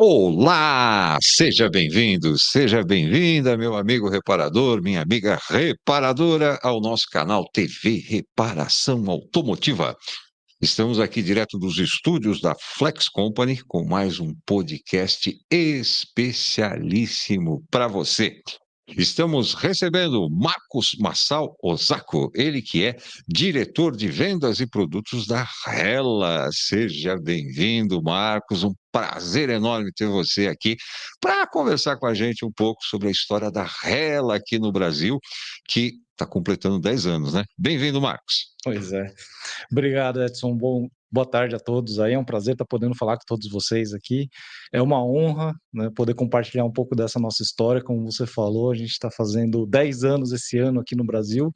Olá! Seja bem-vindo, seja bem-vinda, meu amigo reparador, minha amiga reparadora, ao nosso canal TV Reparação Automotiva. Estamos aqui direto dos estúdios da Flex Company com mais um podcast especialíssimo para você. Estamos recebendo Marcos Massal Osako, ele que é diretor de vendas e produtos da Hella. Seja bem-vindo, Marcos. Um prazer enorme ter você aqui para conversar com a gente um pouco sobre a história da Hella aqui no Brasil, que está completando 10 anos, né? Bem-vindo, Marcos. Pois é. Obrigado, Edson. Boa tarde a todos aí. É um prazer estar podendo falar com todos vocês aqui. É uma honra, né, poder compartilhar um pouco dessa nossa história. Como você falou, a gente está fazendo 10 anos esse ano aqui no Brasil.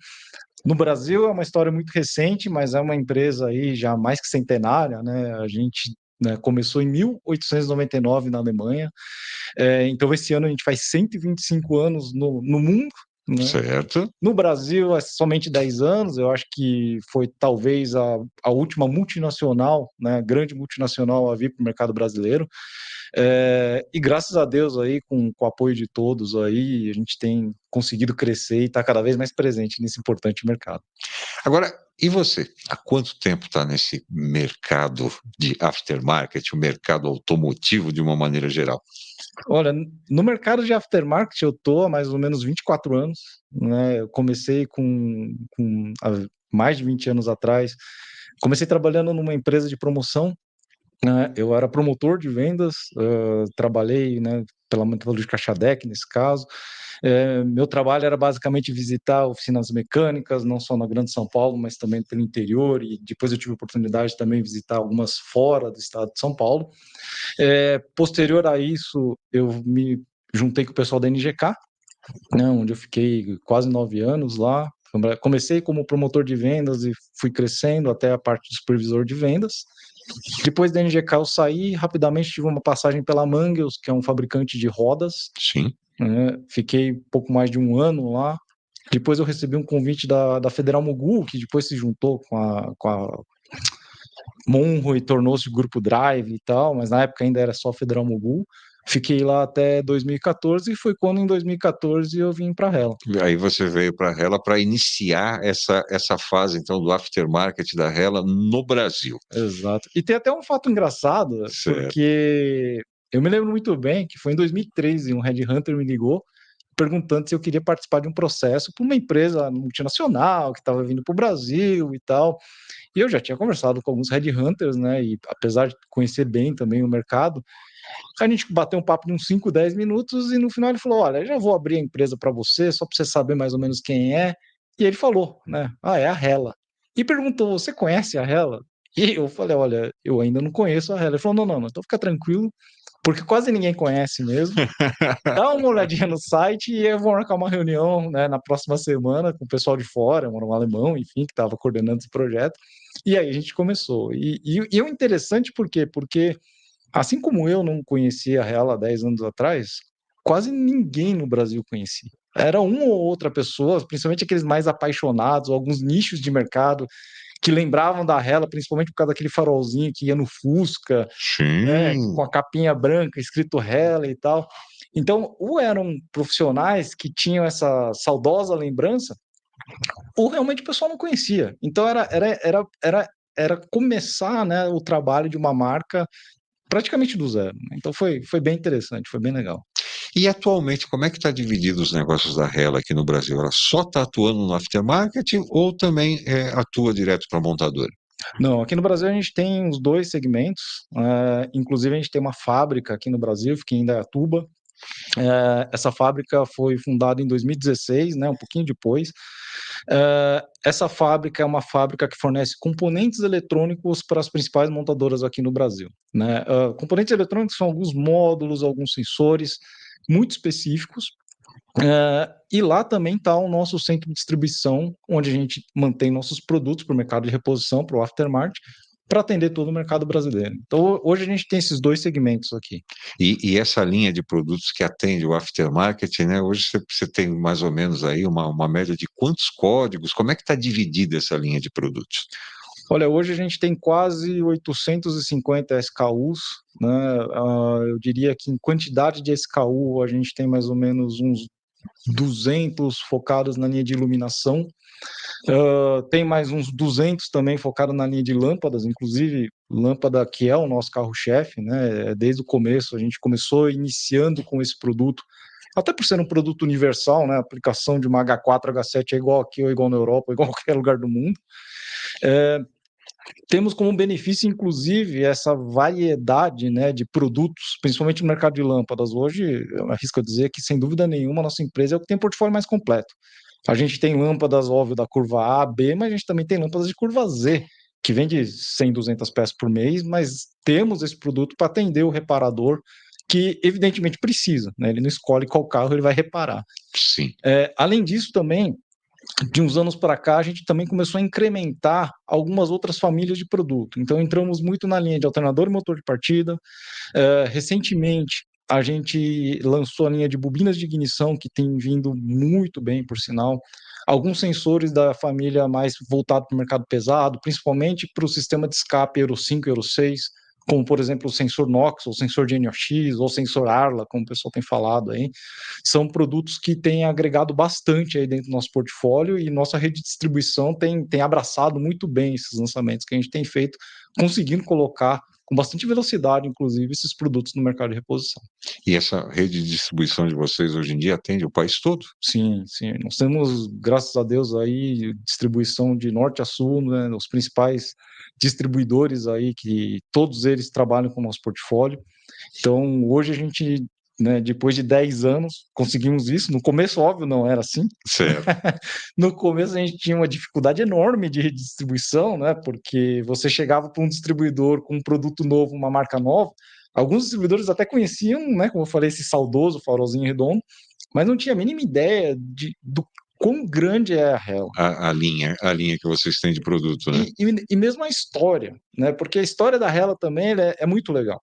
No Brasil é uma história muito recente, mas é uma empresa aí já mais que centenária, né? A gente, né, começou em 1899 na Alemanha. Então esse ano a gente faz 125 anos no mundo, né? Certo? No Brasil é somente 10 anos, eu acho que foi talvez a última multinacional, né, grande multinacional a vir para o mercado brasileiro. E graças a Deus aí, com o apoio de todos aí, a gente tem conseguido crescer e está cada vez mais presente nesse importante mercado. Agora, e você? Há quanto tempo está nesse mercado de aftermarket, o mercado automotivo de uma maneira geral? Olha, no mercado de aftermarket eu tô há mais ou menos 24 anos, né? Eu comecei há mais de 20 anos atrás. Comecei trabalhando numa empresa de promoção, né? Eu era promotor de vendas, trabalhei, né, pela Metalúrgica Caixadec, nesse caso. Meu trabalho era basicamente visitar oficinas mecânicas, não só na Grande São Paulo, mas também pelo interior, e depois eu tive a oportunidade de também visitar algumas fora do estado de São Paulo. Posterior a isso, eu me juntei com o pessoal da NGK, né, onde eu fiquei quase 9 anos lá. Comecei como promotor de vendas e fui crescendo até a parte de supervisor de vendas. Depois da NGK eu saí, rapidamente tive uma passagem pela Mangels, que é um fabricante de rodas, Sim. né? Fiquei pouco mais de um ano lá. Depois eu recebi um convite da Federal Mogul, que depois se juntou com a Monro e tornou-se o Grupo Drive e tal, mas na época ainda era só Federal Mogul. Fiquei lá até 2014 e foi quando em 2014 eu vim para a Hella. Aí você veio para a Hella para iniciar essa fase, então, do aftermarket da Hella no Brasil. Exato. E tem até um fato engraçado, Certo. porque eu me lembro muito bem que foi em 2013, um headhunter me ligou perguntando se eu queria participar de um processo para uma empresa multinacional que estava vindo para o Brasil e tal. E eu já tinha conversado com alguns headhunters, né? E apesar de conhecer bem também o mercado, a gente bateu um papo de uns 5, 10 minutos e no final ele falou: Olha, eu já vou abrir a empresa para você, só para você saber mais ou menos quem é. E ele falou, né? Ah, é a Hella. E perguntou: Você conhece a Hella? E eu falei: Olha, eu ainda não conheço a Hella. Ele falou: Não, então fica tranquilo, porque quase ninguém conhece mesmo. Dá uma olhadinha no site e eu vou marcar uma reunião, né, na próxima semana com o pessoal de fora, um alemão, enfim, que estava coordenando esse projeto. E aí a gente começou. E o interessante por quê? Porque assim como eu não conhecia a Hella há 10 anos atrás, quase ninguém no Brasil conhecia. Era uma ou outra pessoa, principalmente aqueles mais apaixonados, alguns nichos de mercado que lembravam da Hella, principalmente por causa daquele farolzinho que ia no Fusca, né, Sim. com a capinha branca, escrito Hella e tal. Então, ou eram profissionais que tinham essa saudosa lembrança, ou realmente o pessoal não conhecia. Então, era começar, né, o trabalho de uma marca praticamente do zero. Então, foi bem interessante, foi bem legal. E atualmente, como é que está dividido os negócios da Hella aqui no Brasil? Ela só está atuando no aftermarket ou também atua direto para a montadora? Não, aqui no Brasil a gente tem os dois segmentos, inclusive a gente tem uma fábrica aqui no Brasil, fica em Indaiatuba. Essa fábrica foi fundada em 2016, né, um pouquinho depois. Essa fábrica é uma fábrica que fornece componentes eletrônicos para as principais montadoras aqui no Brasil, né? Componentes eletrônicos são alguns módulos, alguns sensores muito específicos. E lá também está o nosso centro de distribuição, onde a gente mantém nossos produtos para o mercado de reposição, para o aftermarket, para atender todo o mercado brasileiro. Então, hoje a gente tem esses dois segmentos aqui. E essa linha de produtos que atende o aftermarket, né? Hoje você tem mais ou menos aí uma média de quantos códigos? Como é que está dividida essa linha de produtos? Olha, hoje a gente tem quase 850 SKUs, né? Eu diria que em quantidade de SKU a gente tem mais ou menos uns 200 focados na linha de iluminação. Tem mais uns 200 também focados na linha de lâmpadas, inclusive lâmpada que é o nosso carro-chefe, né? Desde o começo, a gente começou iniciando com esse produto, até por ser um produto universal, né? A aplicação de uma H4, H7 é igual aqui, ou igual na Europa, ou igual em qualquer lugar do mundo. Temos como benefício, inclusive, essa variedade, né, de produtos, principalmente no mercado de lâmpadas. Hoje, eu arrisco a dizer que, sem dúvida nenhuma, a nossa empresa é o que tem o portfólio mais completo. A gente tem lâmpadas, óbvio, da curva A, B, mas a gente também tem lâmpadas de curva Z, que vende 100, 200 peças por mês, mas temos esse produto para atender o reparador que, evidentemente, precisa, né? Ele não escolhe qual carro ele vai reparar. Sim. Além disso, também, de uns anos para cá, a gente também começou a incrementar algumas outras famílias de produto. Então, entramos muito na linha de alternador e motor de partida. Recentemente, a gente lançou a linha de bobinas de ignição, que tem vindo muito bem, por sinal. Alguns sensores da família mais voltado para o mercado pesado, principalmente para o sistema de escape Euro 5 e Euro 6, como, por exemplo, o sensor NOx, ou sensor de NOx, ou sensor Arla, como o pessoal tem falado aí. São produtos que têm agregado bastante aí dentro do nosso portfólio e nossa rede de distribuição tem abraçado muito bem esses lançamentos que a gente tem feito, conseguindo colocar com bastante velocidade, inclusive, esses produtos no mercado de reposição. E essa rede de distribuição de vocês hoje em dia atende o país todo? Sim, sim. Nós temos, graças a Deus, aí distribuição de norte a sul, né, os principais distribuidores aí, que todos eles trabalham com o nosso portfólio. Então, hoje a gente, né, depois de 10 anos, conseguimos isso. No começo, óbvio, não era assim. Certo. No começo a gente tinha uma dificuldade enorme de redistribuição, né? Porque você chegava para um distribuidor com um produto novo, uma marca nova. Alguns distribuidores até conheciam, né? Como eu falei, esse saudoso farolzinho redondo, mas não tinha a mínima ideia do quão grande é a Hella. A linha que vocês têm de produto, né? E mesmo a história, né? Porque a história da Hella também é muito legal.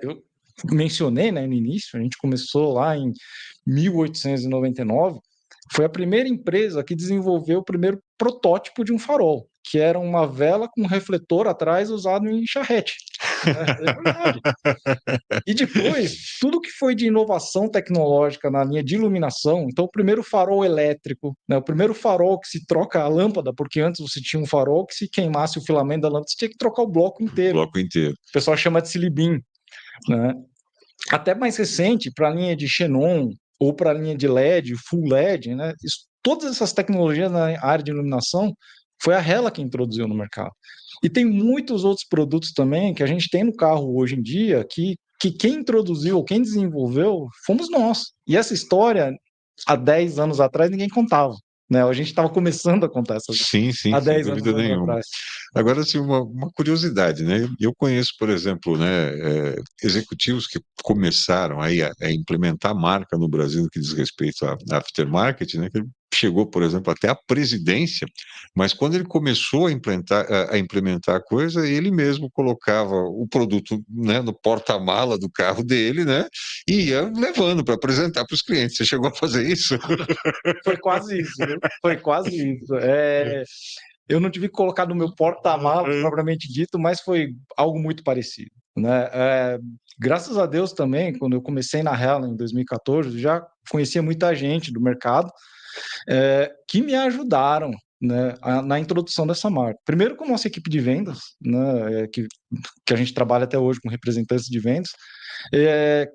Eu mencionei, né, no início, a gente começou lá em 1899, foi a primeira empresa que desenvolveu o primeiro protótipo de um farol, que era uma vela com refletor atrás usado em charrete. É verdade. E depois, tudo que foi de inovação tecnológica na linha de iluminação, então o primeiro farol elétrico, né, o primeiro farol que se troca a lâmpada, porque antes você tinha um farol que se queimasse o filamento da lâmpada, você tinha que trocar o bloco inteiro. O bloco inteiro. O pessoal chama de silibim, né? Até mais recente, para a linha de xenon ou para a linha de LED, full LED, né? Todas essas tecnologias na área de iluminação foi a Hella que introduziu no mercado. E tem muitos outros produtos também que a gente tem no carro hoje em dia que quem introduziu ou quem desenvolveu fomos nós. E essa história, há 10 anos atrás, ninguém contava. Né? A gente estava começando a contar essa Sim, há sem 10 dúvida anos nenhuma. atrás. Agora, assim, uma curiosidade, né? Eu conheço, por exemplo, né, executivos que começaram aí a implementar marca no Brasil no que diz respeito a aftermarket, né? Que ele chegou, por exemplo, até a presidência, mas quando ele começou a implementar a coisa, ele mesmo colocava o produto, né, no porta-mala do carro dele, né? E ia levando para apresentar para os clientes. Você chegou a fazer isso? Foi quase isso, viu? Foi quase isso. Eu não tive que colocar no meu porta-malas propriamente dito, mas foi algo muito parecido, né? Graças a Deus também, quando eu comecei na Hella em 2014, já conhecia muita gente do mercado que me ajudaram, né, na introdução dessa marca. Primeiro com a nossa equipe de vendas, né, que a gente trabalha até hoje com representantes de vendas,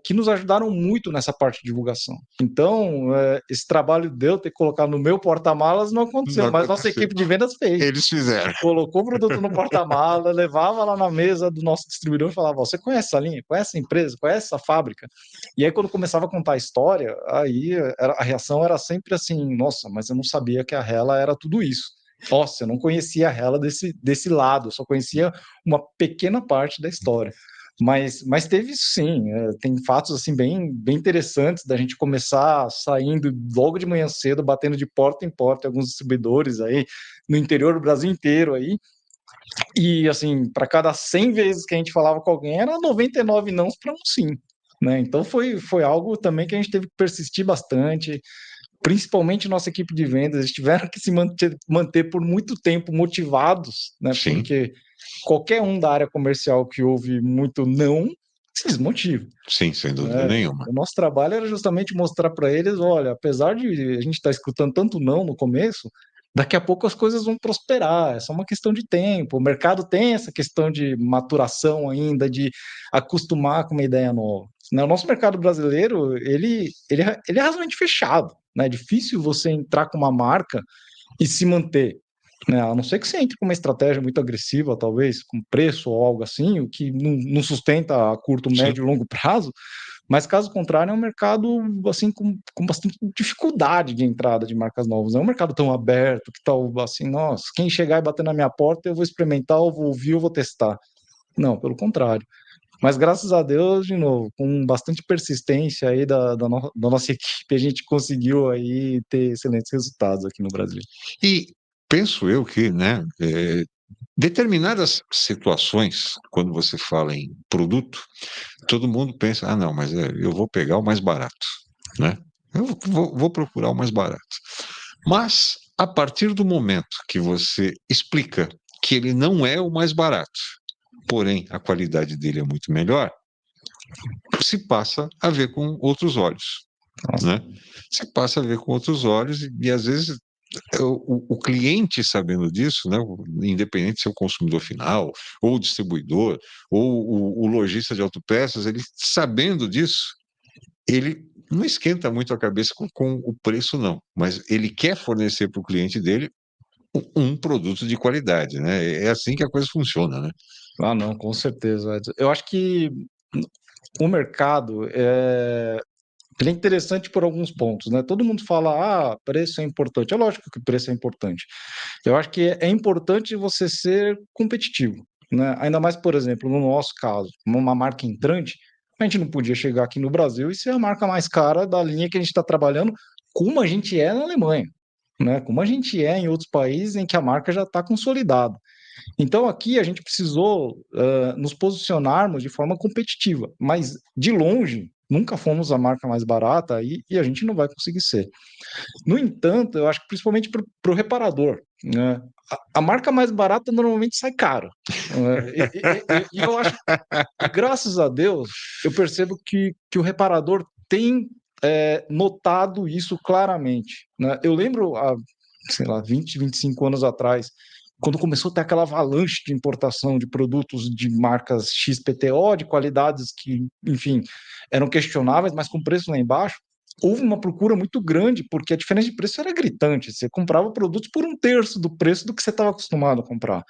que nos ajudaram muito nessa parte de divulgação. Então, esse trabalho de eu ter colocado no meu porta-malas não aconteceu, Não mas nossa aconteceu. equipe de vendas fez. Eles fizeram. Colocou o produto no porta-mala, levava lá na mesa do nosso distribuidor e falava: você conhece essa linha? Conhece essa empresa? Conhece essa fábrica? E aí, quando começava a contar a história, aí a reação era sempre assim: nossa, mas eu não sabia que a Hella era tudo isso. Nossa, eu não conhecia a Hella desse lado, eu só conhecia uma pequena parte da história. Mas teve isso sim, tem fatos assim bem interessantes da gente começar saindo logo de manhã cedo, batendo de porta em porta alguns distribuidores aí no interior do Brasil inteiro aí, e assim, para cada 100 vezes que a gente falava com alguém, era 99 nãos para um sim, né? Então foi algo também que a gente teve que persistir bastante, principalmente nossa equipe de vendas, eles tiveram que se manter por muito tempo motivados, né? Sim, Porque qualquer um da área comercial que ouve muito não se desmotiva. sim, sem dúvida Né? nenhuma. O nosso trabalho era justamente mostrar para eles, olha, apesar de a gente estar escutando tanto não no começo, daqui a pouco as coisas vão prosperar, é só uma questão de tempo. O mercado tem essa questão de maturação ainda, de acostumar com uma ideia nova. Né? O nosso mercado brasileiro, ele é razoavelmente fechado, né? É difícil você entrar com uma marca e se manter. Né? A não ser que você entre com uma estratégia muito agressiva, talvez, com preço ou algo assim, o que não sustenta a curto, Sim. médio e longo prazo, mas caso contrário, é um mercado assim com bastante dificuldade de entrada de marcas novas. Não é um mercado tão aberto que tal assim, nossa, quem chegar e bater na minha porta, eu vou experimentar, eu vou ouvir, eu vou testar. Não, pelo contrário. Mas graças a Deus, de novo, com bastante persistência aí da nossa equipe, a gente conseguiu aí ter excelentes resultados aqui no Brasil. E penso eu que, né, determinadas situações, quando você fala em produto, todo mundo pensa, ah, não, mas eu vou pegar o mais barato, né? Eu vou procurar o mais barato. Mas, a partir do momento que você explica que ele não é o mais barato, porém a qualidade dele é muito melhor, se passa a ver com outros olhos, Nossa, né? Se passa a ver com outros olhos e às vezes o cliente sabendo disso, né, independente se é o consumidor final, ou o distribuidor, ou o lojista de autopeças, ele sabendo disso, ele não esquenta muito a cabeça com o preço, não, mas ele quer fornecer para o cliente dele um produto de qualidade, né? É assim que a coisa funciona, né? ah, não, com certeza, Edson. Eu acho que o mercado ele é interessante por alguns pontos, né? Todo mundo fala, ah, preço é importante. É lógico que o preço é importante. Eu acho que é importante você ser competitivo, né? Ainda mais, por exemplo, no nosso caso, uma marca entrante, a gente não podia chegar aqui no Brasil e ser a marca mais cara da linha que a gente está trabalhando, como a gente é na Alemanha, né? Como a gente é em outros países em que a marca já está consolidada. Então, aqui a gente precisou nos posicionarmos de forma competitiva, mas de longe nunca fomos a marca mais barata e a gente não vai conseguir ser. No entanto, eu acho que principalmente para o reparador, né, a marca mais barata normalmente sai cara. E eu acho que, graças a Deus, eu percebo que o reparador tem notado isso claramente. Né? Eu lembro, há, sei lá, 20, 25 anos atrás, quando começou a ter aquela avalanche de importação de produtos de marcas XPTO, de qualidades que, enfim, eram questionáveis, mas com preço lá embaixo, houve uma procura muito grande, porque a diferença de preço era gritante. Você comprava produtos por um terço do preço do que você estava acostumado a comprar.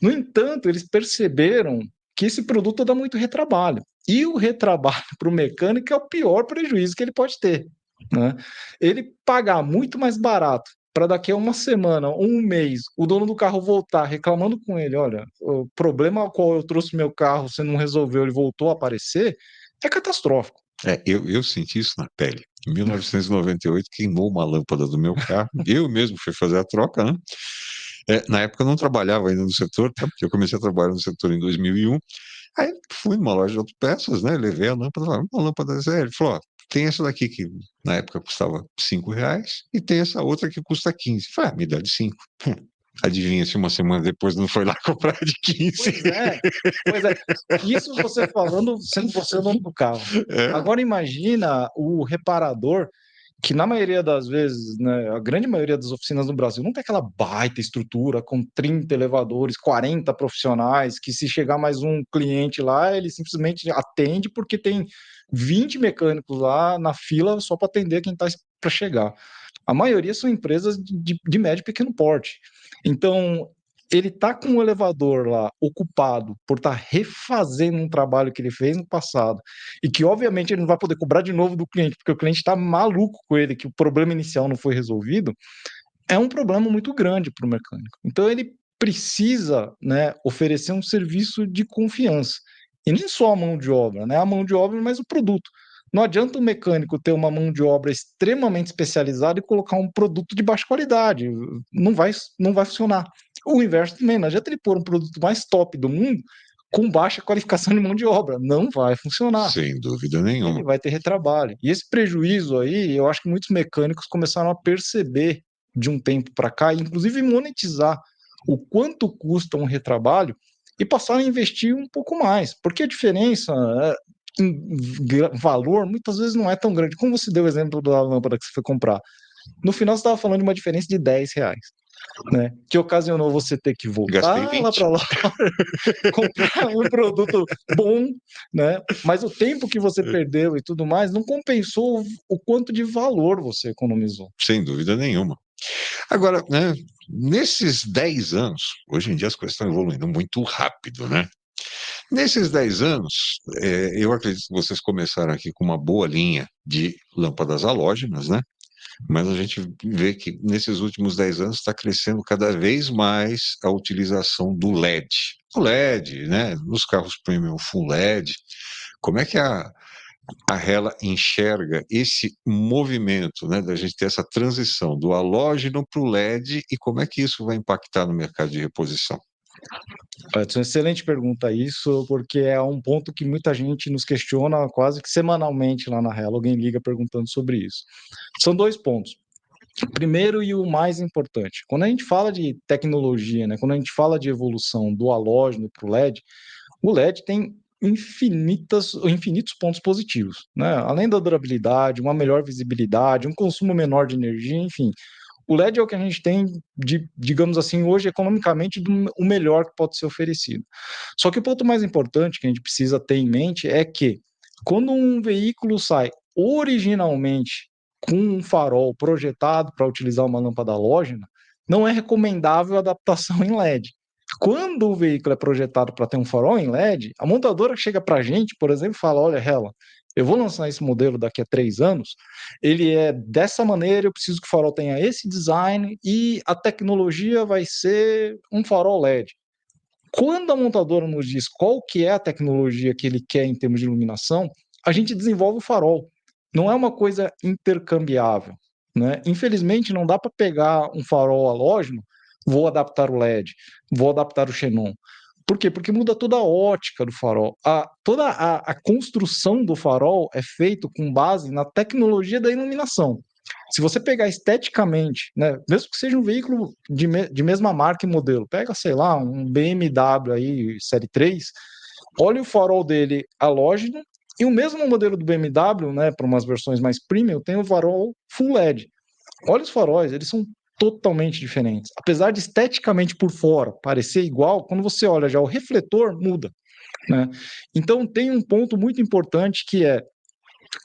No entanto, eles perceberam que esse produto dá muito retrabalho. E o retrabalho para o mecânico é o pior prejuízo que ele pode ter. Né? Ele pagar muito mais barato para daqui a uma semana, um mês, o dono do carro voltar reclamando com ele, olha, o problema ao qual eu trouxe meu carro, você não resolveu, ele voltou a aparecer, é catastrófico. Eu senti isso na pele. Em 1998, queimou uma lâmpada do meu carro. Eu mesmo fui fazer a troca, né? Na época eu não trabalhava ainda no setor, tá? Porque eu comecei a trabalhar no setor em 2001. Aí fui numa loja de autopeças, né? Levei a lâmpada, uma lâmpada zero. Ele falou: ó, tem essa daqui que na época custava R$ 5 e tem essa outra que custa 15. Falei, me dá de 5. Adivinha se uma semana depois não foi lá comprar de 15. Pois é, pois é. Isso você falando, sendo você o dono do carro. É, Agora imagina o reparador, que na maioria das vezes, né, a grande maioria das oficinas no Brasil não tem aquela baita estrutura com 30 elevadores, 40 profissionais, que se chegar mais um cliente lá, ele simplesmente atende porque tem 20 mecânicos lá na fila só para atender quem está para chegar. A maioria são empresas de médio e pequeno porte. Então, ele está com o elevador lá ocupado por estar refazendo um trabalho que ele fez no passado e que obviamente ele não vai poder cobrar de novo do cliente, porque o cliente está maluco com ele, que o problema inicial não foi resolvido, é um problema muito grande para o mecânico. Então ele precisa, né, oferecer um serviço de confiança. E nem só a mão de obra, né? A mão de obra, mas o produto. Não adianta o mecânico ter uma mão de obra extremamente especializada e colocar um produto de baixa qualidade. Não vai funcionar. O inverso também, não adianta ele pôr um produto mais top do mundo com baixa qualificação de mão de obra. Não vai funcionar. Sem dúvida Ele nenhuma. vai ter retrabalho. E esse prejuízo aí, eu acho que muitos mecânicos começaram a perceber de um tempo para cá, inclusive monetizar o quanto custa um retrabalho e passaram a investir um pouco mais, porque a diferença em valor muitas vezes não é tão grande. Como você deu o exemplo da lâmpada que você foi comprar. No final você estava falando de uma diferença de R$ 10, né? Que ocasionou você ter que Gastei voltar lá 20. para a loja, comprar um produto bom, né? Mas o tempo que você perdeu e tudo mais não compensou o quanto de valor você economizou. Sem dúvida nenhuma. Agora, né, nesses 10 anos, hoje em dia as coisas estão evoluindo muito rápido, né? Nesses 10 anos, eu acredito que vocês começaram aqui com uma boa linha de lâmpadas halógenas, né? Mas a gente vê que nesses últimos 10 anos está crescendo cada vez mais a utilização do LED. O LED, né? Nos carros premium full LED. Como é que a Hella enxerga esse movimento, né, da gente ter essa transição do halógeno para o LED e como é que isso vai impactar no mercado de reposição? Edson, excelente pergunta isso, porque é um ponto que muita gente nos questiona quase que semanalmente lá na Hella. Alguém liga perguntando sobre isso. São dois pontos. Primeiro e o mais importante, quando a gente fala de tecnologia, né, quando a gente fala de evolução do halógeno para o LED, o LED tem infinitos pontos positivos, né? Além da durabilidade, uma melhor visibilidade, um consumo menor de energia, enfim. O LED é o que a gente tem de, digamos assim, hoje economicamente o melhor que pode ser oferecido. Só que o ponto mais importante que a gente precisa ter em mente é que quando um veículo sai originalmente com um farol projetado para utilizar uma lâmpada halógena, não é recomendável a adaptação em LED. Quando o veículo é projetado para ter um farol em LED, a montadora chega para a gente, por exemplo, e fala: olha, Hella, eu vou lançar esse modelo daqui a 3 anos, ele é dessa maneira, eu preciso que o farol tenha esse design e a tecnologia vai ser um farol LED. Quando a montadora nos diz qual que é a tecnologia que ele quer em termos de iluminação, a gente desenvolve o farol. Não é uma coisa intercambiável, né? Infelizmente, não dá para pegar um farol halógeno, vou adaptar o LED, vou adaptar o xenon. Por quê? Porque muda toda a ótica do farol. Toda a construção do farol é feita com base na tecnologia da iluminação. Se você pegar esteticamente, né, mesmo que seja um veículo de mesma marca e modelo, pega, sei lá, um BMW aí, série 3, olha o farol dele halógeno, e o mesmo modelo do BMW, né, para umas versões mais premium, tem o farol full LED. Olha os faróis, eles são totalmente diferentes. Apesar de esteticamente por fora parecer igual, quando você olha já o refletor, muda, né? Então tem um ponto muito importante que é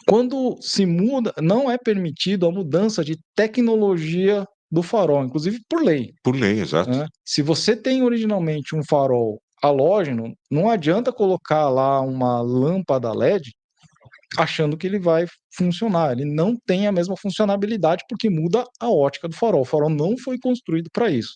quando se muda, não é permitido a mudança de tecnologia do farol, inclusive por lei, Por lei, exato. né? Se você tem originalmente um farol halógeno, não adianta colocar lá uma lâmpada LED achando que ele vai funcionar. Ele não tem a mesma funcionalidade porque muda a ótica do farol. O farol não foi construído para isso.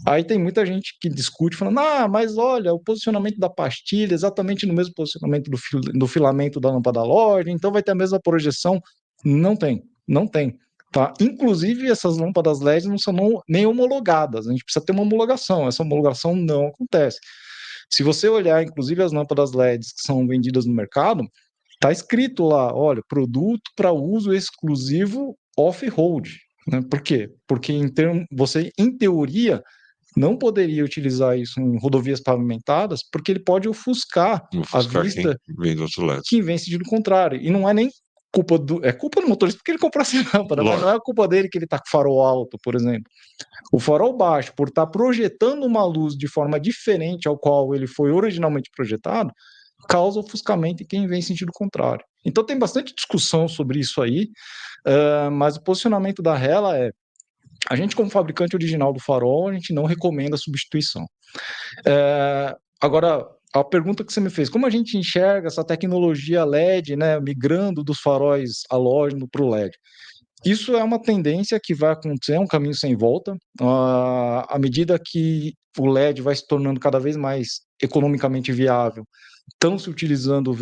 Aí tem muita gente que discute, falando: ah, mas olha, o posicionamento da pastilha é exatamente no mesmo posicionamento do filamento da lâmpada halógena, então vai ter a mesma projeção. Não tem, não tem. Tá? Inclusive, essas lâmpadas LED não são nem homologadas, a gente precisa ter uma homologação, essa homologação não acontece. Se você olhar, inclusive, as lâmpadas LEDs que são vendidas no mercado, tá escrito lá, olha, produto para uso exclusivo off-road. Né? Por quê? Porque você, em teoria, não poderia utilizar isso em rodovias pavimentadas, porque ele pode ofuscar Vou a ofuscar quem vista vem do outro lado. que vem sentido contrário. E não é nem culpa é culpa do motorista porque ele comprou essa lâmpada, mas não Lógico. é culpa dele que ele está com farol alto, por exemplo. O farol baixo, por estar projetando uma luz de forma diferente ao qual ele foi originalmente projetado, causa ofuscamento em quem vem em sentido contrário. Então tem bastante discussão sobre isso aí, mas o posicionamento da Hella é: a gente, como fabricante original do farol, a gente não recomenda a substituição. Agora, a pergunta que você me fez: como a gente enxerga essa tecnologia LED, né, migrando dos faróis halógeno para o LED? Isso é uma tendência que vai acontecer, é um caminho sem volta. À medida que o LED vai se tornando cada vez mais economicamente viável, estão se utilizando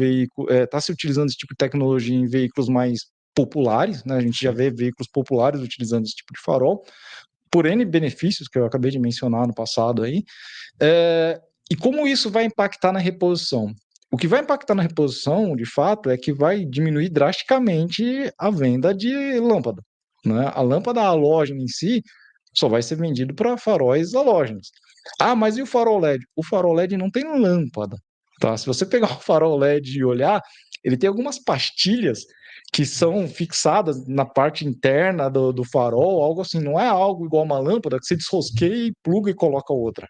está se utilizando esse tipo de tecnologia em veículos mais populares, né? A gente já Sim. vê veículos populares utilizando esse tipo de farol, por N benefícios que eu acabei de mencionar no passado aí. E como isso vai impactar na reposição? O que vai impactar na reposição, de fato, é que vai diminuir drasticamente a venda de lâmpada, né? A lâmpada halógena em si só vai ser vendido para faróis halógenos. Ah, mas e o farol LED? O farol LED não tem lâmpada, tá? Se você pegar o farol LED e olhar, ele tem algumas pastilhas que são fixadas na parte interna do farol, algo assim, não é algo igual uma lâmpada que você desrosqueia e pluga e coloca outra,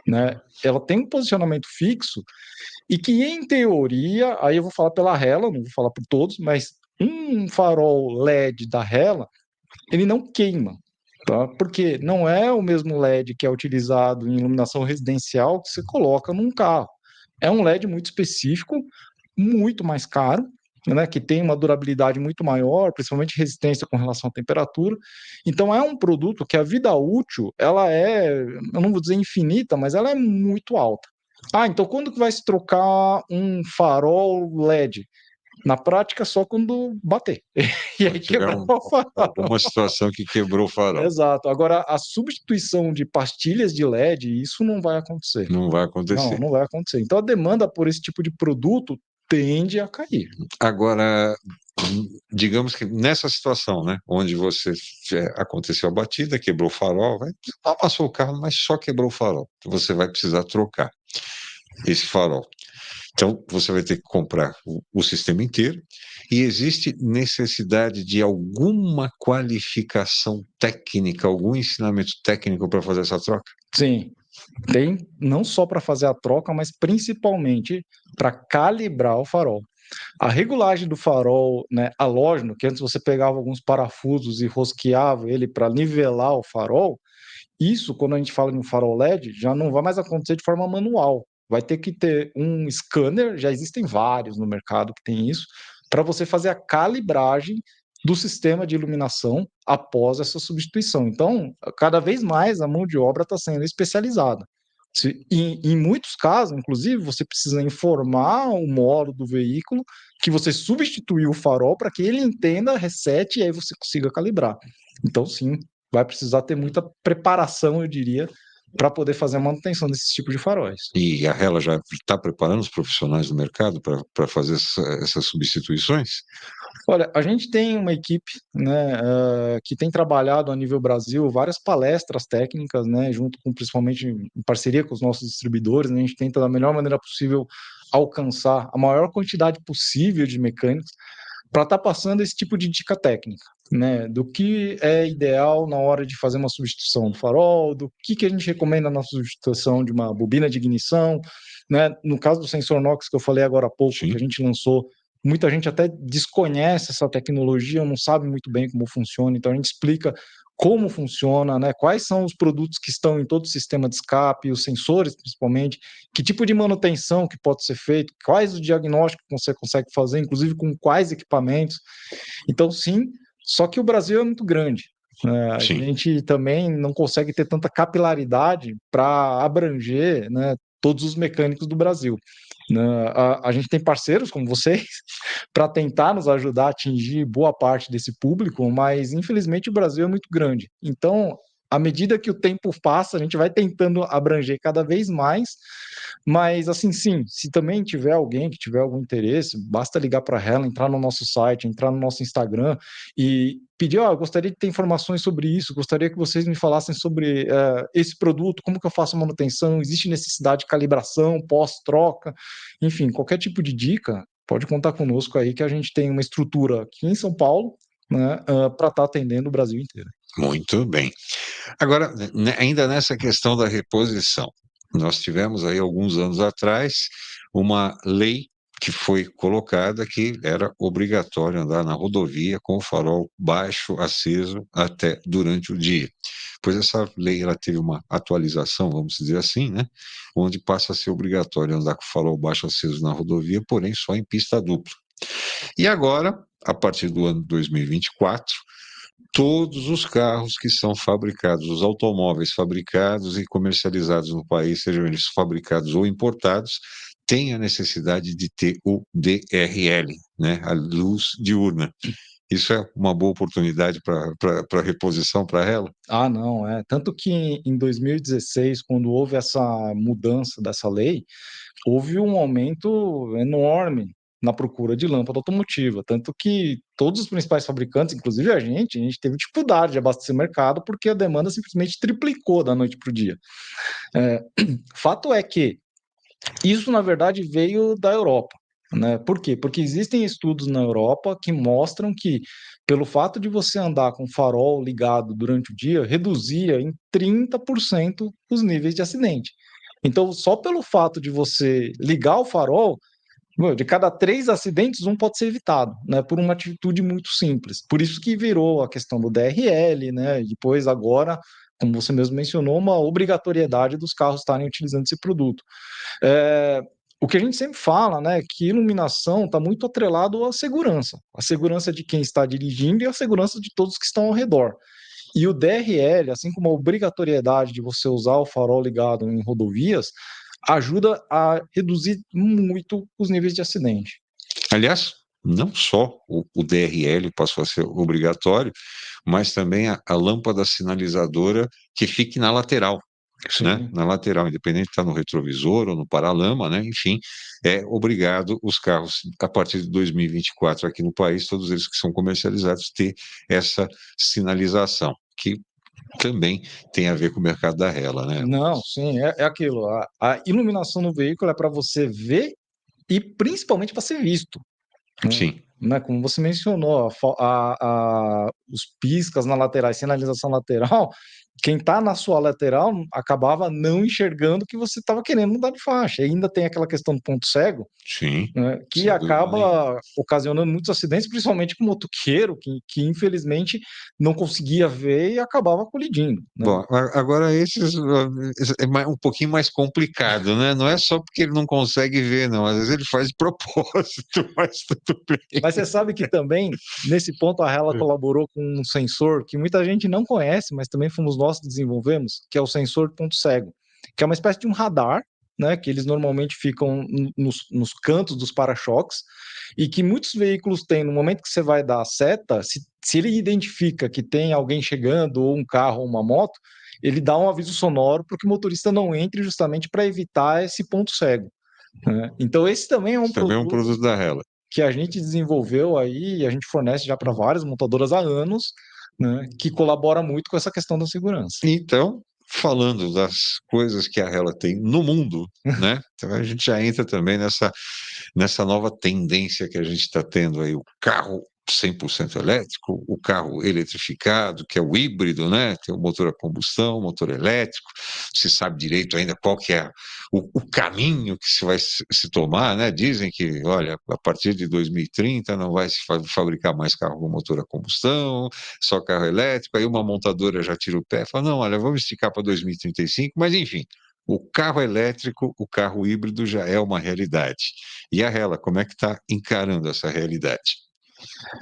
né? Ela tem um posicionamento fixo e que, em teoria, aí eu vou falar pela Hella, não vou falar por todos, mas um farol LED da Hella, ele não queima, tá? Porque não é o mesmo LED que é utilizado em iluminação residencial que você coloca num carro. É um LED muito específico, muito mais caro, né, que tem uma durabilidade muito maior, principalmente resistência com relação à temperatura. Então é um produto que a vida útil, ela é, eu não vou dizer infinita, mas ela é muito alta. Ah, então quando que vai se trocar um farol LED? Na prática, só quando bater. E Quando aí tiver quebrar o farol. alguma situação que quebrou o farol. Exato. Agora, a substituição de pastilhas de LED, isso não vai acontecer. Não vai Não, acontecer. não vai acontecer. Então, a demanda por esse tipo de produto tende a cair. Agora, digamos que nessa situação, né, onde aconteceu a batida, quebrou o farol, passou o carro, mas só quebrou o farol. Você vai precisar trocar esse farol. Então, você vai ter que comprar o sistema inteiro e existe necessidade de alguma qualificação técnica, algum ensinamento técnico para fazer essa troca? Sim, tem não só para fazer a troca, mas principalmente para calibrar o farol. A regulagem do farol, né, halógeno, que antes você pegava alguns parafusos e rosqueava ele para nivelar o farol, isso, quando a gente fala em um farol LED, já não vai mais acontecer de forma manual. Vai ter que ter um scanner, já existem vários no mercado que tem isso, para você fazer a calibragem do sistema de iluminação após essa substituição. Então, cada vez mais a mão de obra está sendo especializada. Em muitos casos, inclusive, você precisa informar o módulo do veículo que você substituiu o farol para que ele entenda, resete e aí você consiga calibrar. Então, sim, vai precisar ter muita preparação, eu diria, para poder fazer a manutenção desse tipo de faróis. E a Hella já está preparando os profissionais do mercado para fazer essas substituições? Olha, a gente tem uma equipe, né, que tem trabalhado a nível Brasil várias palestras técnicas, né, junto com principalmente em parceria com os nossos distribuidores, né, a gente tenta da melhor maneira possível alcançar a maior quantidade possível de mecânicos para estar passando esse tipo de dica técnica, né, do que é ideal na hora de fazer uma substituição do farol, do que a gente recomenda na substituição de uma bobina de ignição, né, no caso do sensor NOx que eu falei agora há pouco, Sim. que a gente lançou, muita gente até desconhece essa tecnologia, não sabe muito bem como funciona, então a gente explica como funciona, né, quais são os produtos que estão em todo o sistema de escape, os sensores principalmente, que tipo de manutenção que pode ser feito, quais os diagnósticos que você consegue fazer, inclusive com quais equipamentos. Então, sim, só que o Brasil é muito grande. Né? A Sim. gente também não consegue ter tanta capilaridade para abranger, né, todos os mecânicos do Brasil. Né? A gente tem parceiros como vocês para tentar nos ajudar a atingir boa parte desse público, mas infelizmente o Brasil é muito grande. Então, à medida que o tempo passa, a gente vai tentando abranger cada vez mais, mas assim, sim, se também tiver alguém que tiver algum interesse, basta ligar para ela, entrar no nosso site, entrar no nosso Instagram e pedir, eu gostaria de ter informações sobre isso, gostaria que vocês me falassem sobre esse produto, como que eu faço a manutenção, existe necessidade de calibração, pós-troca, enfim, qualquer tipo de dica, pode contar conosco aí que a gente tem uma estrutura aqui em São Paulo, né, para estar atendendo o Brasil inteiro. Muito bem. Agora, ainda nessa questão da reposição, nós tivemos aí alguns anos atrás uma lei que foi colocada que era obrigatório andar na rodovia com o farol baixo aceso até durante o dia. Pois essa lei ela teve uma atualização, vamos dizer assim, né? Onde passa a ser obrigatório andar com o farol baixo aceso na rodovia, porém só em pista dupla. E agora, a partir do ano 2024, todos os carros que são fabricados, os automóveis fabricados e comercializados no país, sejam eles fabricados ou importados, têm a necessidade de ter o DRL, né, a luz diurna. Isso é uma boa oportunidade para reposição para ela? Ah, não, é. Tanto que em 2016, quando houve essa mudança dessa lei, houve um aumento enorme na procura de lâmpada automotiva, tanto que todos os principais fabricantes, inclusive a gente teve dificuldade de abastecer o mercado porque a demanda simplesmente triplicou da noite para o dia. É, fato é que isso, na verdade, veio da Europa. Né? Por quê? Porque existem estudos na Europa que mostram que, pelo fato de você andar com o farol ligado durante o dia, reduzia em 30% os níveis de acidente. Então, só pelo fato de você ligar o farol, de cada 3 acidentes, um pode ser evitado, né? Por uma atitude muito simples. Por isso que virou a questão do DRL, né? E depois, agora, como você mesmo mencionou, uma obrigatoriedade dos carros estarem utilizando esse produto. É, o que a gente sempre fala, né, que iluminação está muito atrelado à segurança. A segurança de quem está dirigindo e a segurança de todos que estão ao redor. E o DRL, assim como a obrigatoriedade de você usar o farol ligado em rodovias, ajuda a reduzir muito os níveis de acidente. Aliás, não só o DRL passou a ser obrigatório, mas também a lâmpada sinalizadora que fique na lateral, né? Sim. Na lateral, independente de estar no retrovisor ou no paralama, né? Enfim, é obrigado os carros, a partir de 2024, aqui no país, todos eles que são comercializados, ter essa sinalização, que também tem a ver com o mercado da rela, né? Não, sim, é aquilo. A iluminação no veículo é para você ver e principalmente para ser visto. Sim. Né, como você mencionou, os piscas na lateral, sinalização lateral, quem está na sua lateral acabava não enxergando que você estava querendo mudar de faixa. E ainda tem aquela questão do ponto cego, Sim, né, que sem dúvida nenhuma. acaba ocasionando muitos acidentes, principalmente com motoqueiro, que infelizmente não conseguia ver e acabava colidindo. Né? Bom, agora esses é um pouquinho mais complicado, né? Não é só porque ele não consegue ver, não. Às vezes ele faz de propósito, mas tudo bem. Mas você sabe que também, nesse ponto, a Hella colaborou com um sensor que muita gente não conhece, mas também fomos nós que desenvolvemos, que é o sensor ponto cego, que é uma espécie de um radar, né, que eles normalmente ficam nos cantos dos para-choques, e que muitos veículos têm, no momento que você vai dar a seta, se ele identifica que tem alguém chegando, ou um carro ou uma moto, ele dá um aviso sonoro para que o motorista não entre, justamente para evitar esse ponto cego. Né? Então, esse também é um Isso também é um produto produto da Hella. que a gente desenvolveu aí, e a gente fornece já para várias montadoras há anos, né, que colabora muito com essa questão da segurança. Então, falando das coisas que a Hella tem no mundo, né? Então a gente já entra também nessa nova tendência que a gente está tendo aí, o carro 100% elétrico, o carro eletrificado, que é o híbrido, né? Tem o motor a combustão, motor elétrico, se sabe direito ainda qual que é o caminho que se vai se tomar, né? Dizem que, olha, a partir de 2030 não vai se fabricar mais carro com motor a combustão, só carro elétrico, aí uma montadora já tira o pé, fala, não, olha, vamos esticar para 2035, mas enfim, o carro elétrico, o carro híbrido já é uma realidade. E a Hella, como é que está encarando essa realidade?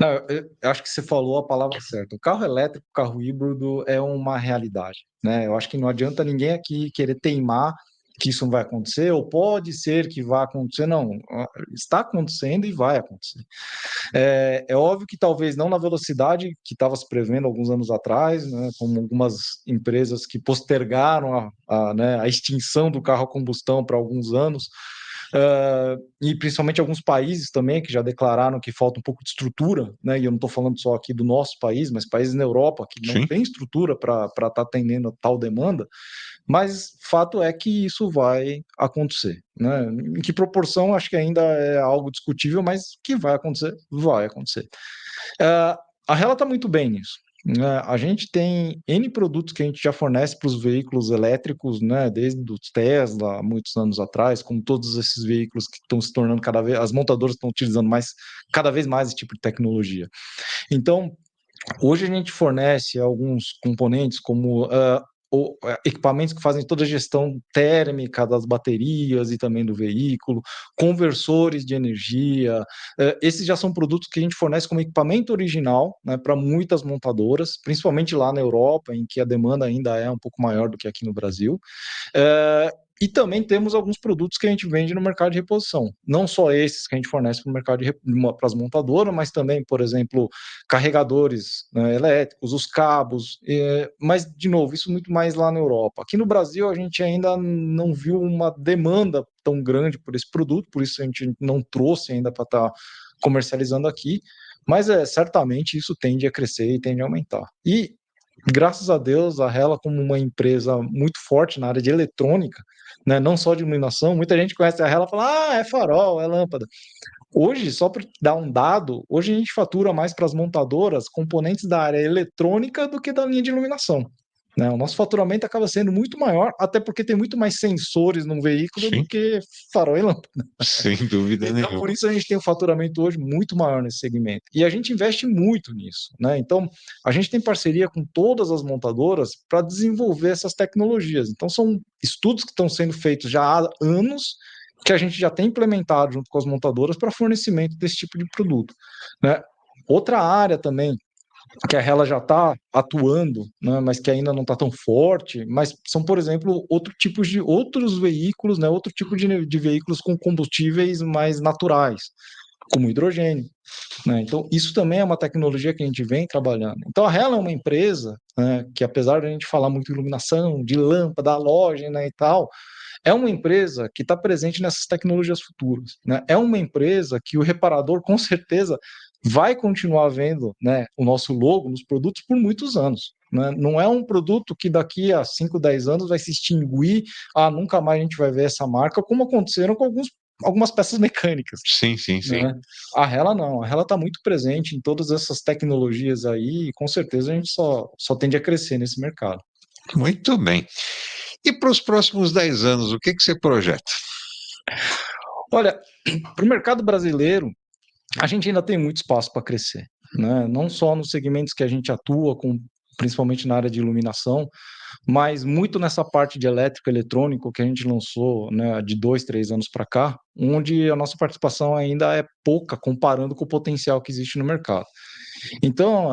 Não, eu acho que você falou a palavra certa. O carro elétrico, o carro híbrido é uma realidade, né? Eu acho que não adianta ninguém aqui querer teimar que isso não vai acontecer, ou pode ser que vá acontecer. Não, está acontecendo e vai acontecer. É óbvio que talvez não na velocidade que estava se prevendo alguns anos atrás, né, como algumas empresas que postergaram né, a extinção do carro a combustão para alguns anos, e principalmente alguns países também que já declararam que falta um pouco de estrutura, né, e eu não estou falando só aqui do nosso país, mas países na Europa que não Sim, têm estrutura para estar atendendo a tal demanda, mas fato é que isso vai acontecer. Né? Em que proporção, acho que ainda é algo discutível, mas que vai acontecer, vai acontecer. A Hella está muito bem nisso. Né? A gente tem N produtos que a gente já fornece para os veículos elétricos, né? Desde os Tesla, muitos anos atrás, como todos esses veículos que estão se tornando cada vez, as montadoras estão utilizando cada vez mais esse tipo de tecnologia. Então, hoje a gente fornece alguns componentes como equipamentos que fazem toda a gestão térmica das baterias e também do veículo, conversores de energia. Esses já são produtos que a gente fornece como equipamento original, né, para muitas montadoras, principalmente lá na Europa, em que a demanda ainda é um pouco maior do que aqui no Brasil. E também temos alguns produtos que a gente vende no mercado de reposição. Não só esses que a gente fornece para o mercado para as montadoras, mas também, por exemplo, carregadores, né, elétricos, os cabos. Mas, de novo, isso muito mais lá na Europa. Aqui no Brasil, a gente ainda não viu uma demanda tão grande por esse produto, por isso a gente não trouxe ainda para estar comercializando aqui. Mas certamente isso tende a crescer e tende a aumentar. E, graças a Deus, a Hella, como uma empresa muito forte na área de eletrônica, né, não só de iluminação, muita gente conhece a Hella e fala, é farol, é lâmpada. Hoje, só para dar um dado, hoje a gente fatura mais para as montadoras componentes da área eletrônica do que da linha de iluminação. Né? O nosso faturamento acaba sendo muito maior, até porque tem muito mais sensores num veículo do Sim, que farol e lâmpada. sem dúvida Então, por nenhuma. isso a gente tem um faturamento hoje muito maior nesse segmento. E a gente investe muito nisso, né? Então, a gente tem parceria com todas as montadoras para desenvolver essas tecnologias. Então, são estudos que estão sendo feitos já há anos, que a gente já tem implementado junto com as montadoras para fornecimento desse tipo de produto, né? Outra área também que a Hella já está atuando, né, mas que ainda não está tão forte, mas são, por exemplo, outros veículos, né, outro tipo de veículos com combustíveis mais naturais, como hidrogênio. Né? Então, isso também é uma tecnologia que a gente vem trabalhando. Então, a Hella é uma empresa, né, que, apesar de a gente falar muito de iluminação, de lâmpada, halógena e tal, é uma empresa que está presente nessas tecnologias futuras. Né? É uma empresa que o reparador, com certeza, vai continuar vendo, né, o nosso logo nos produtos por muitos anos. Né? Não é um produto que daqui a 5, 10 anos vai se extinguir, nunca mais a gente vai ver essa marca, como aconteceram com algumas peças mecânicas. Sim, sim, sim. Né? A Hella não, a Hella está muito presente em todas essas tecnologias aí, e com certeza a gente só tende a crescer nesse mercado. Muito bem. E para os próximos 10 anos, o que você projeta? Olha, para o mercado brasileiro, a gente ainda tem muito espaço para crescer, né? Não só nos segmentos que a gente atua, principalmente na área de iluminação, mas muito nessa parte de elétrico e eletrônico que a gente lançou, né, de 2, 3 anos para cá, onde a nossa participação ainda é pouca comparando com o potencial que existe no mercado. Então,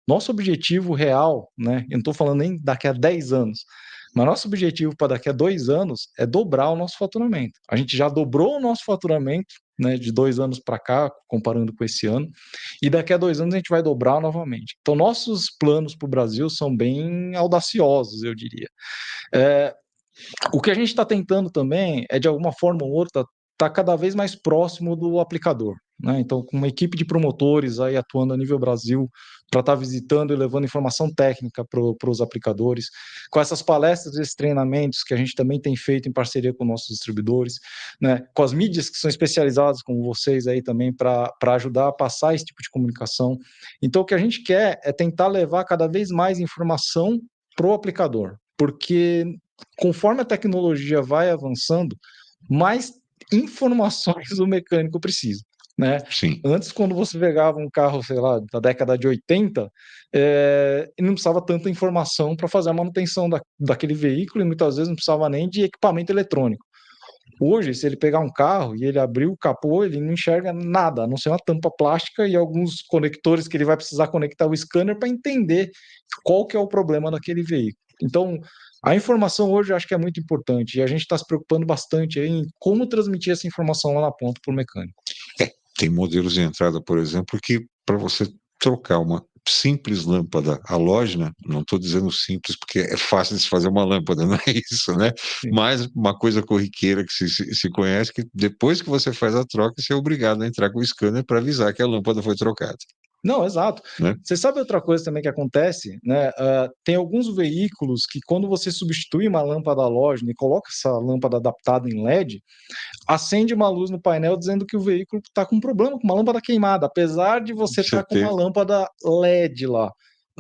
nosso objetivo real, né, eu não estou falando nem daqui a 10 anos, mas nosso objetivo para daqui a 2 anos é dobrar o nosso faturamento. A gente já dobrou o nosso faturamento, né, de 2 anos para cá, comparando com esse ano, e daqui a 2 anos a gente vai dobrar novamente. Então, nossos planos para o Brasil são bem audaciosos, eu diria. O que a gente está tentando também é, de alguma forma ou outra, estar cada vez mais próximo do aplicador. Né? Então, com uma equipe de promotores aí atuando a nível Brasil, para estar visitando e levando informação técnica para os aplicadores, com essas palestras e esses treinamentos que a gente também tem feito em parceria com nossos distribuidores, né? Com as mídias que são especializadas, como vocês aí também, para ajudar a passar esse tipo de comunicação. Então, o que a gente quer é tentar levar cada vez mais informação para o aplicador, porque conforme a tecnologia vai avançando, mais informações o mecânico precisa, né? Sim. Antes, quando você pegava um carro, sei lá, da década de 80, não precisava tanta informação para fazer a manutenção daquele veículo e muitas vezes não precisava nem de equipamento eletrônico. Hoje, se ele pegar um carro e ele abrir o capô, ele não enxerga nada, a não ser uma tampa plástica e alguns conectores que ele vai precisar conectar o scanner para entender qual que é o problema daquele veículo. Então, a informação hoje eu acho que é muito importante e a gente está se preocupando bastante em como transmitir essa informação lá na ponta para o mecânico. Tem modelos de entrada, por exemplo, que para você trocar uma simples lâmpada halógena, não estou dizendo simples porque é fácil de se fazer uma lâmpada, não é isso, né? Sim. Mas uma coisa corriqueira que se conhece, que depois que você faz a troca, você é obrigado a entrar com o scanner para avisar que a lâmpada foi trocada. Não, exato. Né? Você sabe outra coisa também que acontece, né? Tem alguns veículos que quando você substitui uma lâmpada halógena e coloca essa lâmpada adaptada em LED, acende uma luz no painel dizendo que o veículo está com um problema, com uma lâmpada queimada, apesar de você estar com uma lâmpada LED lá.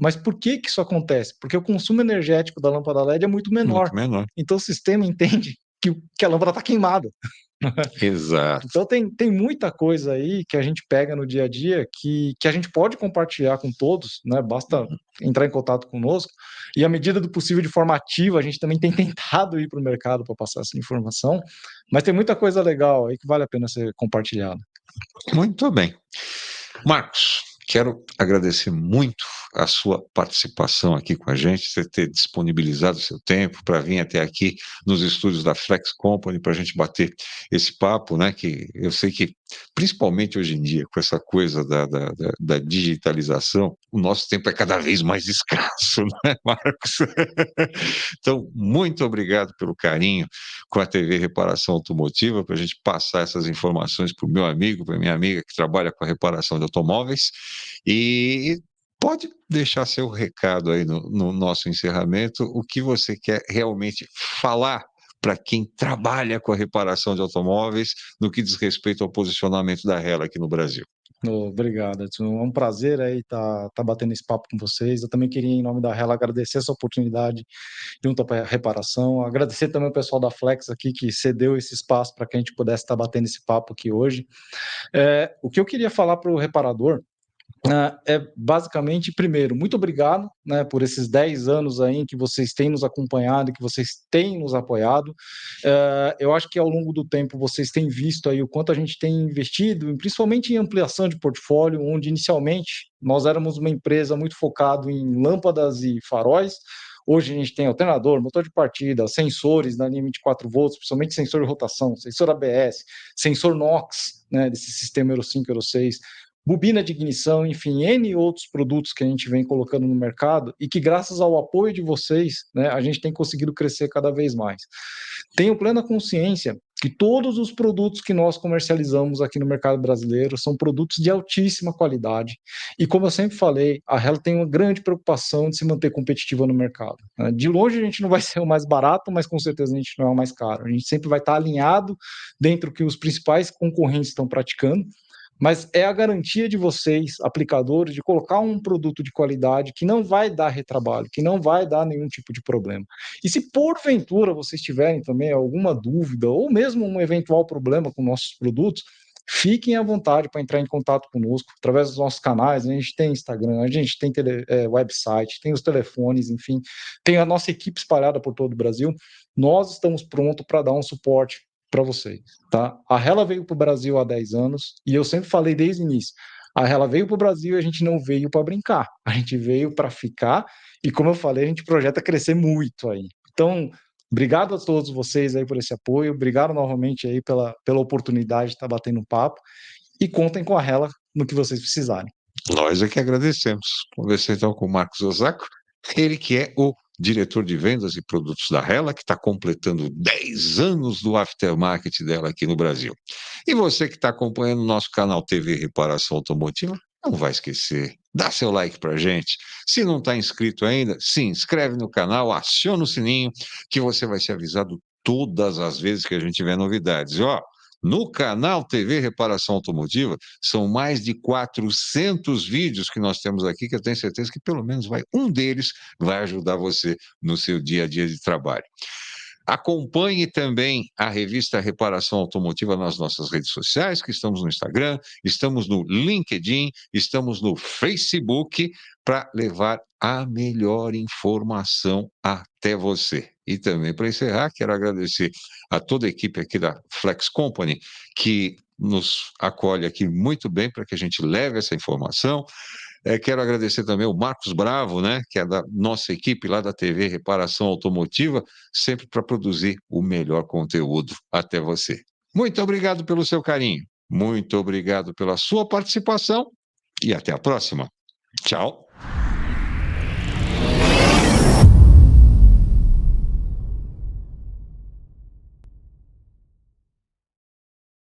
Mas por que isso acontece? Porque o consumo energético da lâmpada LED é muito menor. Muito menor. Então o sistema entende que a lâmpada está queimada. Exato. Então tem muita coisa aí que a gente pega no dia a dia que a gente pode compartilhar com todos, né? Basta entrar em contato conosco. E à medida do possível, de forma ativa, a gente também tem tentado ir para o mercado para passar essa informação. Mas tem muita coisa legal aí que vale a pena ser compartilhada. Muito bem. Marcos, quero agradecer muito a sua participação aqui com a gente, você ter disponibilizado o seu tempo para vir até aqui nos estúdios da Flex Company para a gente bater esse papo, né? Que eu sei que, principalmente hoje em dia, com essa coisa da digitalização, o nosso tempo é cada vez mais escasso, né, Marcos? Então, muito obrigado pelo carinho com a TV Reparação Automotiva, para a gente passar essas informações para o meu amigo, para a minha amiga que trabalha com a reparação de automóveis. E pode deixar seu recado aí no nosso encerramento, o que você quer realmente falar para quem trabalha com a reparação de automóveis no que diz respeito ao posicionamento da Hella aqui no Brasil. Obrigado, Edson. É um prazer aí estar batendo esse papo com vocês. Eu também queria, em nome da Hella, agradecer essa oportunidade junto à reparação. Agradecer também o pessoal da Flex aqui que cedeu esse espaço para que a gente pudesse estar batendo esse papo aqui hoje. O que eu queria falar para o reparador é basicamente, primeiro, muito obrigado, né, por esses 10 anos aí em que vocês têm nos acompanhado, que vocês têm nos apoiado. Eu acho que ao longo do tempo vocês têm visto aí o quanto a gente tem investido, principalmente em ampliação de portfólio, onde inicialmente nós éramos uma empresa muito focada em lâmpadas e faróis. Hoje a gente tem alternador, motor de partida, sensores na linha 24 volts, principalmente sensor de rotação, sensor ABS, sensor NOx, né, desse sistema Euro 5, Euro 6, bobina de ignição, enfim, N outros produtos que a gente vem colocando no mercado e que, graças ao apoio de vocês, né, a gente tem conseguido crescer cada vez mais. Tenho plena consciência que todos os produtos que nós comercializamos aqui no mercado brasileiro são produtos de altíssima qualidade. E como eu sempre falei, a Hella tem uma grande preocupação de se manter competitiva no mercado. De longe a gente não vai ser o mais barato, mas com certeza a gente não é o mais caro. A gente sempre vai estar alinhado dentro do que os principais concorrentes estão praticando, mas é a garantia de vocês, aplicadores, de colocar um produto de qualidade que não vai dar retrabalho, que não vai dar nenhum tipo de problema. E se porventura vocês tiverem também alguma dúvida ou mesmo um eventual problema com nossos produtos, fiquem à vontade para entrar em contato conosco através dos nossos canais. A gente tem Instagram, a gente tem website, tem os telefones, enfim, tem a nossa equipe espalhada por todo o Brasil. Nós estamos prontos para dar um suporte para vocês, tá? A Hella veio para o Brasil há 10 anos e eu sempre falei desde o início, a Hella veio para o Brasil e a gente não veio para brincar, a gente veio para ficar e, como eu falei, a gente projeta crescer muito aí. Então, obrigado a todos vocês aí por esse apoio, obrigado novamente aí pela oportunidade de estar batendo um papo e contem com a Hella no que vocês precisarem. Nós é que agradecemos. Conversei então com o Marcos Osako, ele que é o diretor de vendas e produtos da Hella, que está completando 10 anos do aftermarket dela aqui no Brasil. E você que está acompanhando o nosso canal TV Reparação Automotiva, não vai esquecer, dá seu like para gente. Se não está inscrito ainda, se inscreve no canal, aciona o sininho, que você vai ser avisado todas as vezes que a gente tiver novidades. E, ó, no canal TV Reparação Automotiva, são mais de 400 vídeos que nós temos aqui, que eu tenho certeza que pelo menos um deles vai ajudar você no seu dia a dia de trabalho. Acompanhe também a revista Reparação Automotiva nas nossas redes sociais, que estamos no Instagram, estamos no LinkedIn, estamos no Facebook, para levar a melhor informação até você. E também, para encerrar, quero agradecer a toda a equipe aqui da Flex Company, que nos acolhe aqui muito bem para que a gente leve essa informação. Quero agradecer também o Marcos Bravo, né, que é da nossa equipe lá da TV Reparação Automotiva, sempre para produzir o melhor conteúdo até você. Muito obrigado pelo seu carinho, muito obrigado pela sua participação e até a próxima. Tchau.